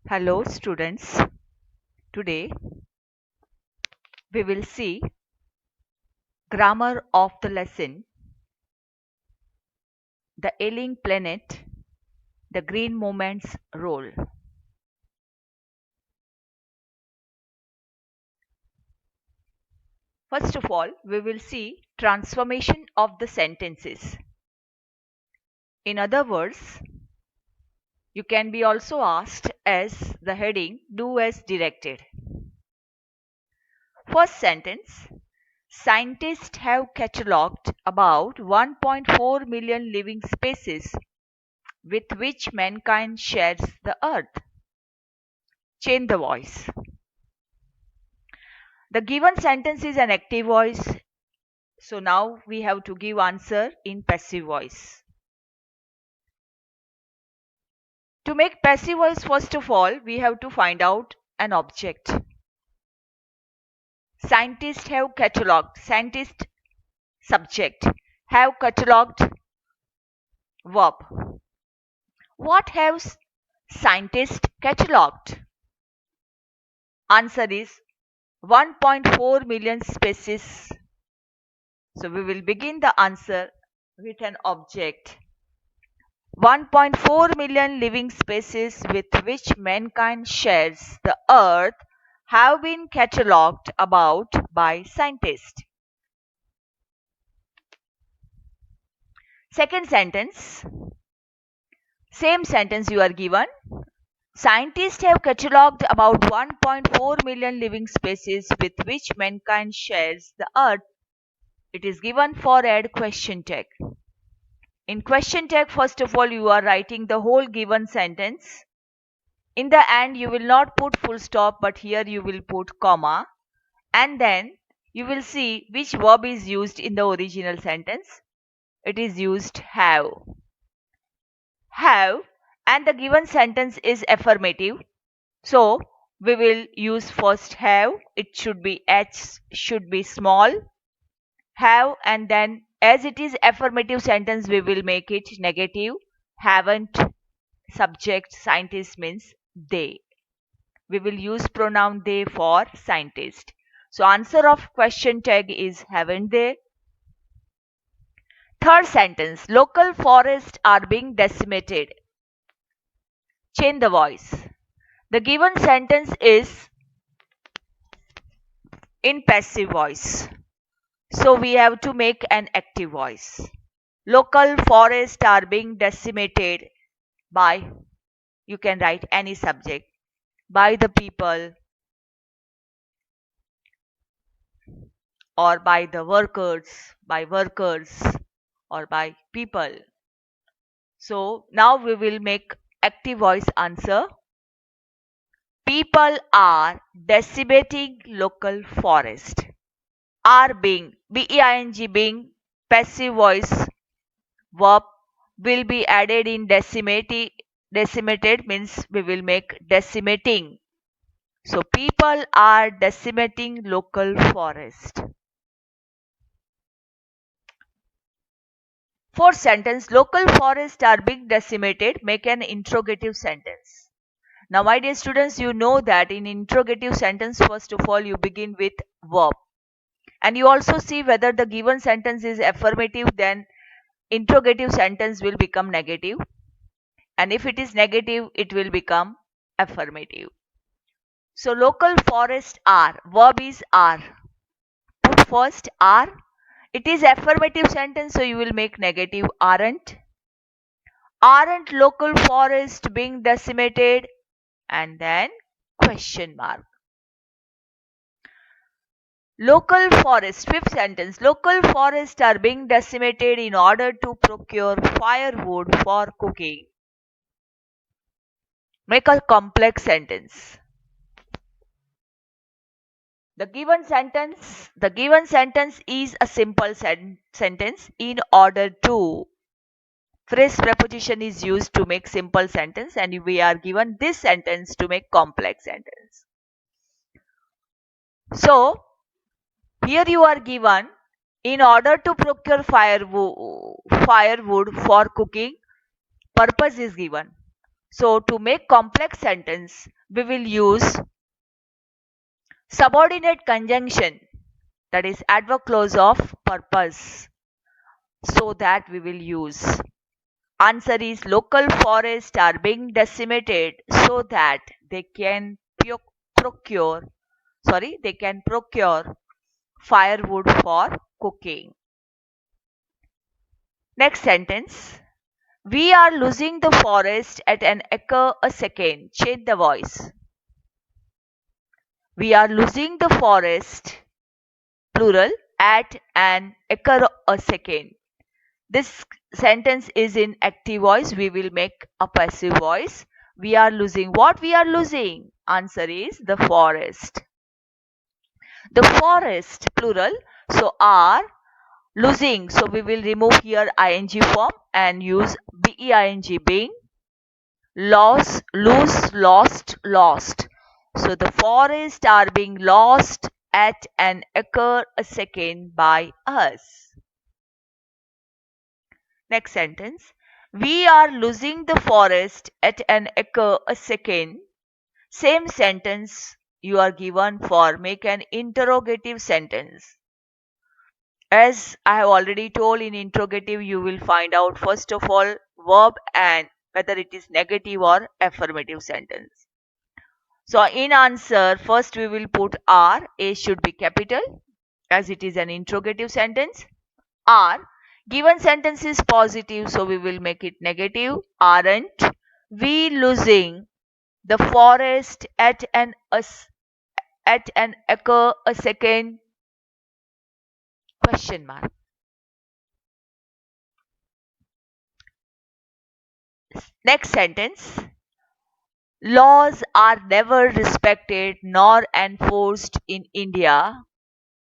Hello students, today we will see grammar of the lesson, the ailing planet, the green movement's role. First of all, we will see transformation of the sentences. In other words, you can be also asked as the heading do as directed. First sentence, scientists have catalogued about 1.4 million living species with which mankind shares the earth. Change the voice. The given sentence is an active voice. So now we have to give answer in passive voice. To make passive voice, first of all, we have to find out an object. Scientists have catalogued. Scientist subject. Have catalogued verb. What have scientists catalogued? Answer is 1.4 million species. So we will begin the answer with an object. 1.4 million living species with which mankind shares the earth have been catalogued about by scientists. Second sentence, same sentence you are given. Scientists have catalogued about 1.4 million living species with which mankind shares the earth. It is given for add question tag. In question tag, first of all, you are writing the whole given sentence. In the end, you will not put full stop, but here you will put comma. And then you will see which verb is used in the original sentence. It is used have. Have, and the given sentence is affirmative. So we will use first have. It should be H, should be small. Have, and then as it is affirmative sentence, we will make it negative. Haven't, subject, scientist means they. We will use pronoun they for scientist. So answer of question tag is haven't they. Third sentence, local forests are being decimated. Change the voice. The given sentence is in passive voice. So we have to make an active voice. Local forests are being decimated by, you can write any subject, by the people or by the workers, or by people. So now we will make active voice answer. People are decimating local forest. Are being, being, being passive voice verb will be added in decimated. Decimated means we will make decimating. So people are decimating local forest. Fourth sentence, local forests are being decimated. Make an interrogative sentence. Now, my dear students, you know that in interrogative sentence, first of all, you begin with verb. And you also see whether the given sentence is affirmative, then interrogative sentence will become negative. And if it is negative, it will become affirmative. So, local forests are, verb is are. Put first are. It is affirmative sentence, so you will make negative aren't. Aren't local forests being decimated? And then question mark. Local forests, fifth sentence, local forests are being decimated in order to procure firewood for cooking. Make a complex sentence. The given sentence is a simple sentence. In order to, phrase preposition is used to make simple sentence, and we are given this sentence to make complex sentence. So here you are given in order to procure firewood for cooking, purpose is given. So to make complex sentence, we will use subordinate conjunction, that is adverb clause of purpose. So that we will use. Answer is local forests are being decimated so that they can procure they can procure firewood for cooking. Next sentence. We are losing the forest at an acre a second. Change the voice. We are losing the forest, plural, at an acre a second. This sentence is in active voice. We will make a passive voice. We are losing. What we are losing? Answer is the forest. The forest, plural. So are losing. So we will remove here ing form and use being, being. Loss, lose, lost, lost. So the forests are being lost at an acre a second by us. Next sentence. We are losing the forest at an acre a second. Same sentence you are given for make an interrogative sentence. As I have already told, in interrogative you will find out first of all verb and whether it is negative or affirmative sentence. So in answer, first we will put are. A should be capital as it is an interrogative sentence. Are given sentence is positive, so we will make it negative. Aren't we losing the forest at an acre a second? Question mark. Next sentence. Laws are never respected nor enforced in India.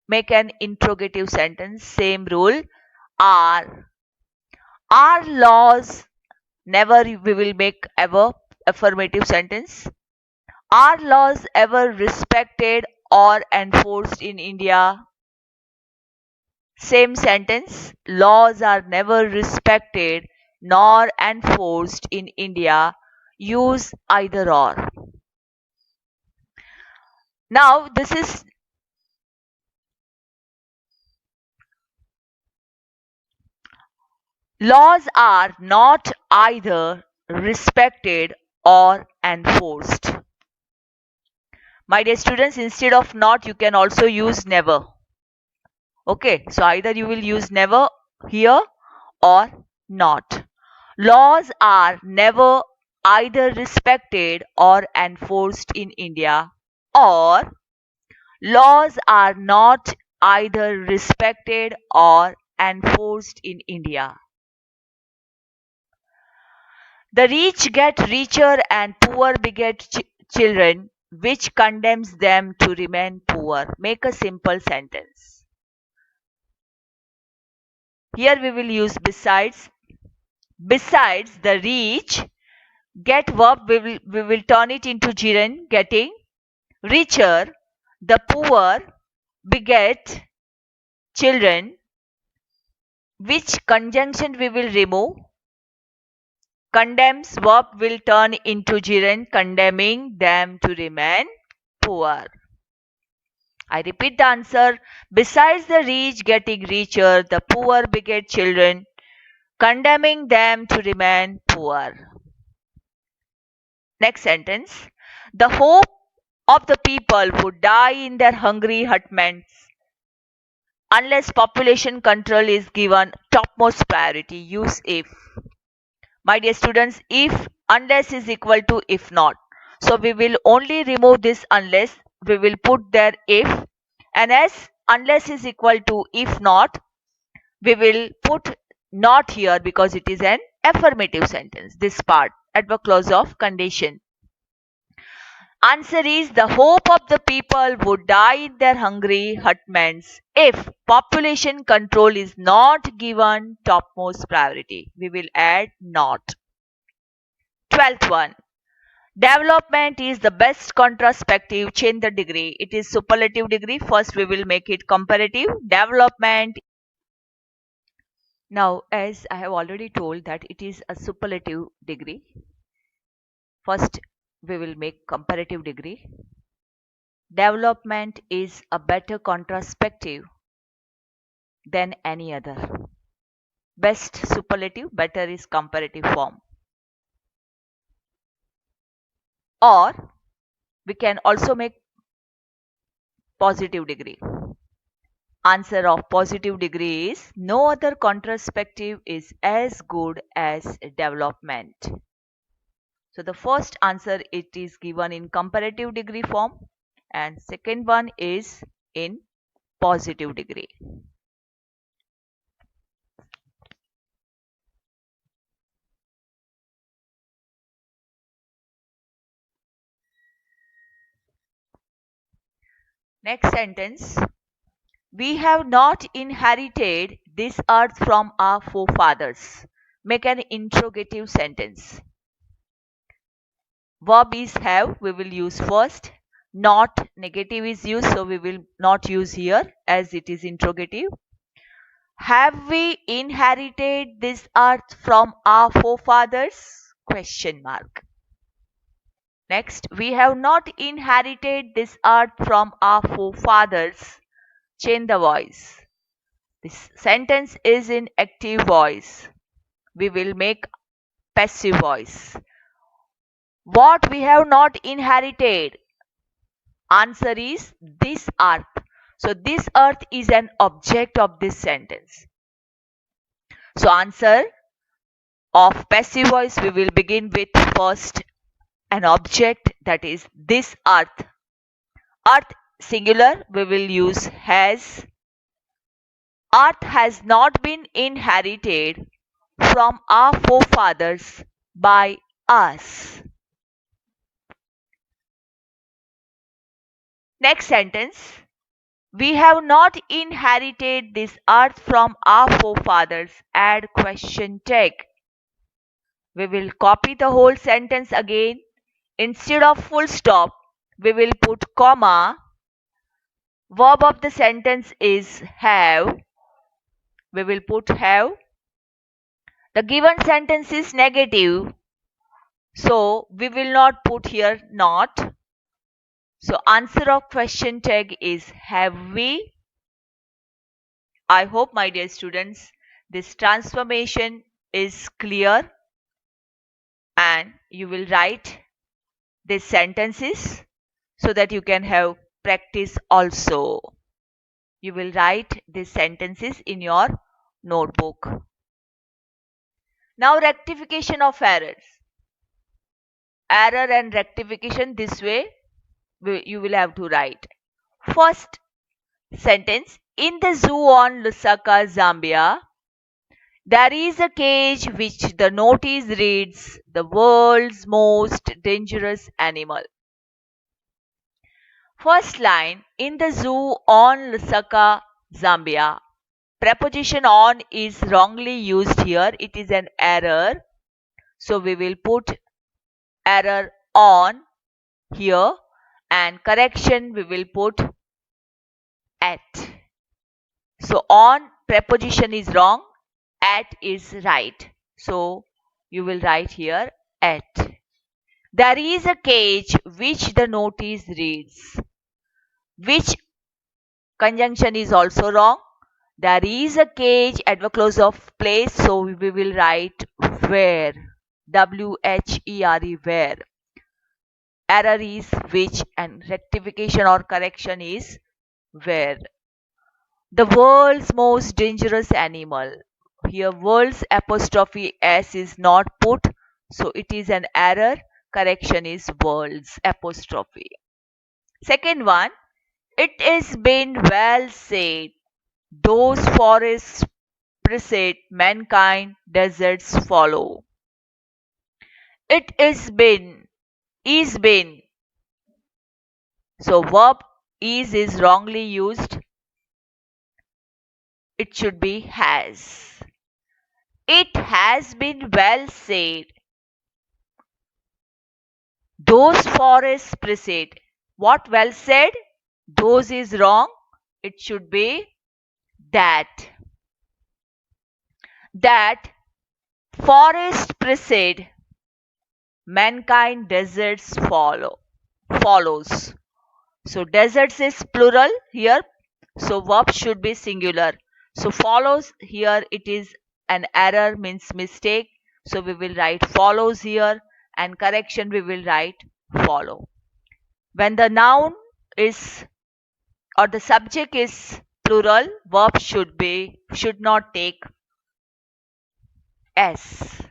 Make an interrogative sentence. Same rule. Are laws never, we will make ever affirmative sentence. Are laws ever respected or enforced in India? Same sentence. Laws are never respected nor enforced in India. Use either or. Now this is laws are not either respected or enforced. My dear students, instead of not, you can also use never. Okay, so either you will use never here or not. Laws are never either respected or enforced in India, or laws are not either respected or enforced in India. The rich get richer and poor beget children, which condemns them to remain poor. Make a simple sentence. Here we will use besides. Besides the rich, get verb, we will turn it into gerund, getting. Richer, the poor beget children. Which conjunction we will remove? Condemns verb will turn into gerund, condemning them to remain poor. I repeat the answer. Besides the rich getting richer, the poor beget children, condemning them to remain poor. Next sentence. The hope of the people would die in their hungry hutments unless population control is given topmost priority. Use if. My dear students, if unless is equal to if not. So we will only remove this unless. We will put there if, and as unless is equal to if not, we will put not here because it is an affirmative sentence. This part, adverb clause of condition. Answer is the hope of the people would die in their hungry hutments if population control is not given topmost priority. We will add not. 12th one. Development is the best contraspective. Change the degree. It is superlative degree. First we will make it comparative. Development. Now as I have already told that it is a superlative degree. First, we will make comparative degree. Development is a better contraspective than any other. Best superlative, better is comparative form. Or we can also make positive degree. Answer of positive degree is no other contraspective is as good as development. So the first answer it is given in comparative degree form and second one is in positive degree. Next sentence. We have not inherited this earth from our forefathers. Make an interrogative sentence. Verb is have, we will use first. Not, negative is used, so we will not use here as it is interrogative. Have we inherited this earth from our forefathers? Question mark. Next, we have not inherited this earth from our forefathers. Change the voice. This sentence is in active voice. We will make passive voice. What we have not inherited? Answer is this earth. So this earth is an object of this sentence. So answer of passive voice we will begin with first an object, that is this earth. Earth singular we will use has. Earth has not been inherited from our forefathers by us. Next sentence. We have not inherited this earth from our forefathers. Add question tag. We will copy the whole sentence again. Instead of full stop, we will put comma. Verb of the sentence is have. We will put have. The given sentence is negative, so we will not put here not. So answer of question tag is have we. I hope my dear students this transformation is clear and you will write these sentences so that you can have practice also. You will write these sentences in your notebook. Now rectification of errors. Error and rectification this way you will have to write. First sentence, in the zoo on Lusaka, Zambia, there is a cage which the notice reads the world's most dangerous animal. First line, in the zoo on Lusaka, Zambia. Preposition on is wrongly used here. It is an error. So we will put error on here and correction we will put at. So on preposition is wrong, at is right. So you will write here at. There is a cage which the notice reads. Which conjunction is also wrong. There is a cage at the close of place, so we will write where. W-H-E-R-E, where. Error is which and rectification or correction is where. The world's most dangerous animal. Here world's apostrophe S is not put, so it is an error. Correction is world's apostrophe. Second one, it is been well said. Those forests precede mankind, deserts follow. It is been. So verb is wrongly used. It should be has. It has been well said. Those forests precede. What well said? Those is wrong. It should be that. That forest precede mankind deserts follows. So deserts is plural here, so verb should be singular. So follows here, it is an error, means mistake, so we will write follows here, and correction we will write follow. When the noun is or the subject is plural, verb should not take s.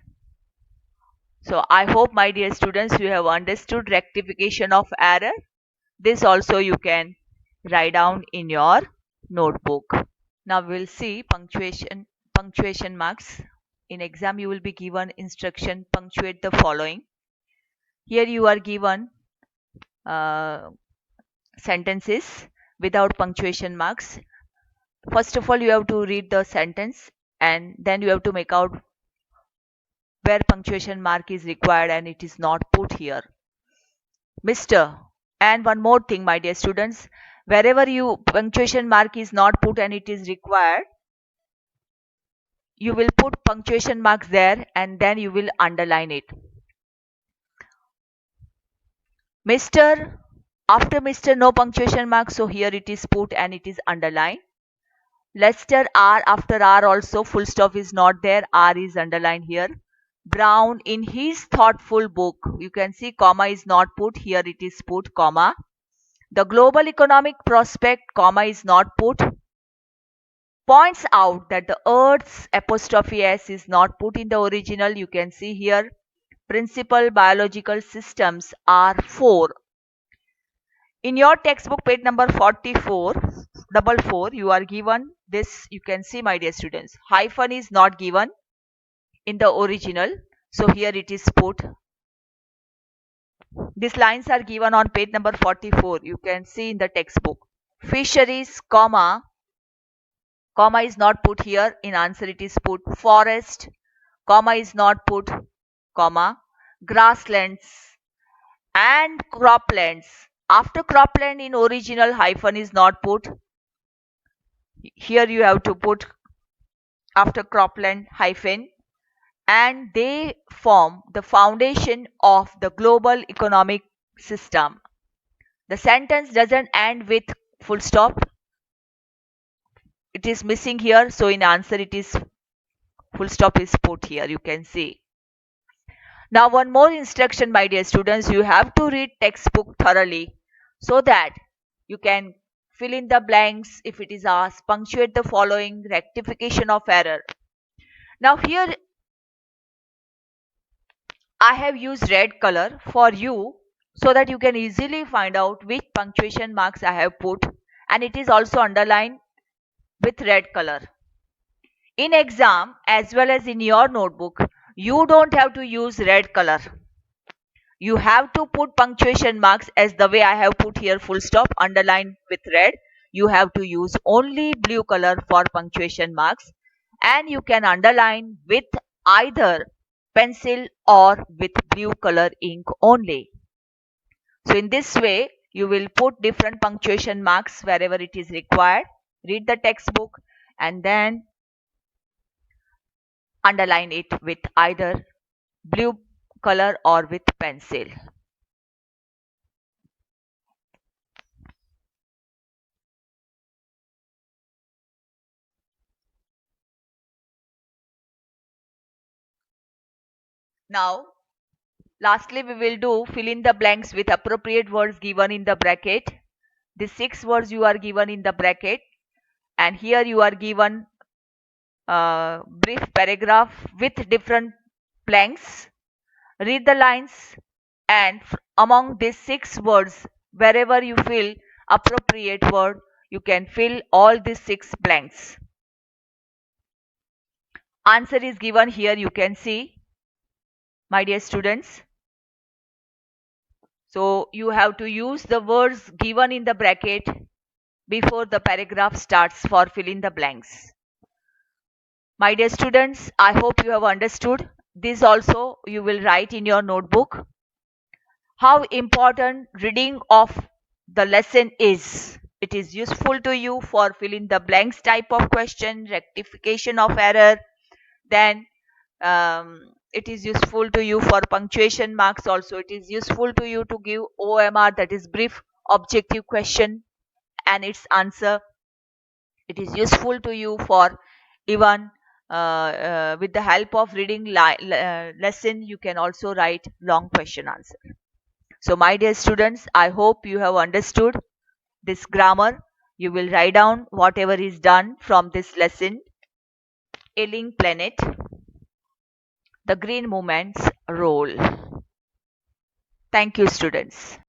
So I hope, my dear students, you have understood rectification of error. This also you can write down in your notebook. Now we'll see punctuation marks. In exam you will be given instruction punctuate the following. Here you are given uh, sentences without punctuation marks. First of all, you have to read the sentence and then you have to make out where punctuation mark is required and it is not put here. Mr. And one more thing, my dear students, wherever you punctuation mark is not put and it is required, you will put punctuation marks there and then you will underline it. Mr. After Mr. no punctuation mark, so here it is put and it is underlined. Lester R, after R also full stop is not there, R is underlined here. Brown in his thoughtful book, you can see comma is not put, here it is put comma. The global economic prospect, comma is not put, points out that the earth's apostrophe s is not put in the original. You can see here principal biological systems are 4. In your textbook page number 44 you are given this. You can see, my dear students, hyphen is not given in the original, so here it is put. These lines are given on page number 44, you can see in the textbook. Fisheries, comma is not put here, in answer it is put. Forest, comma is not put, comma. Grasslands and croplands, after cropland in original hyphen is not put, here you have to put after cropland hyphen. And they form the foundation of the global economic system. The sentence doesn't end with full stop, it is missing here, so in answer it is full stop is put here, you can see. Now one more instruction, my dear students, you have to read textbook thoroughly so that you can fill in the blanks if it is asked, punctuate the following, rectification of error. Now here I have used red color for you so that you can easily find out which punctuation marks I have put, and it is also underlined with red color. In exam as well as in your notebook, you don't have to use red color. You have to put punctuation marks as the way I have put here full stop underlined with red. You have to use only blue color for punctuation marks, and you can underline with either pencil or with blue color ink only. So in this way you will put different punctuation marks wherever it is required. Read the textbook and then underline it with either blue color or with pencil. Now lastly we will do fill in the blanks with appropriate words given in the bracket. The 6 words you are given in the bracket, and here you are given brief paragraph with different blanks. Read the lines and among these 6 words, wherever you fill appropriate word, you can fill all these 6 blanks. Answer is given here, you can see, my dear students. So you have to use the words given in the bracket before the paragraph starts for filling the blanks. My dear students, I hope you have understood. This also you will write in your notebook. How important reading of the lesson is. It is useful to you for filling the blanks type of question, rectification of error, then It is useful to you for punctuation marks also. It is useful to you to give OMR, that is brief objective question and its answer. It is useful to you for even with the help of reading lesson, you can also write long question answer. So my dear students, I hope you have understood this grammar. You will write down whatever is done from this lesson. Ailing planet, the green movement's role. Thank you, students.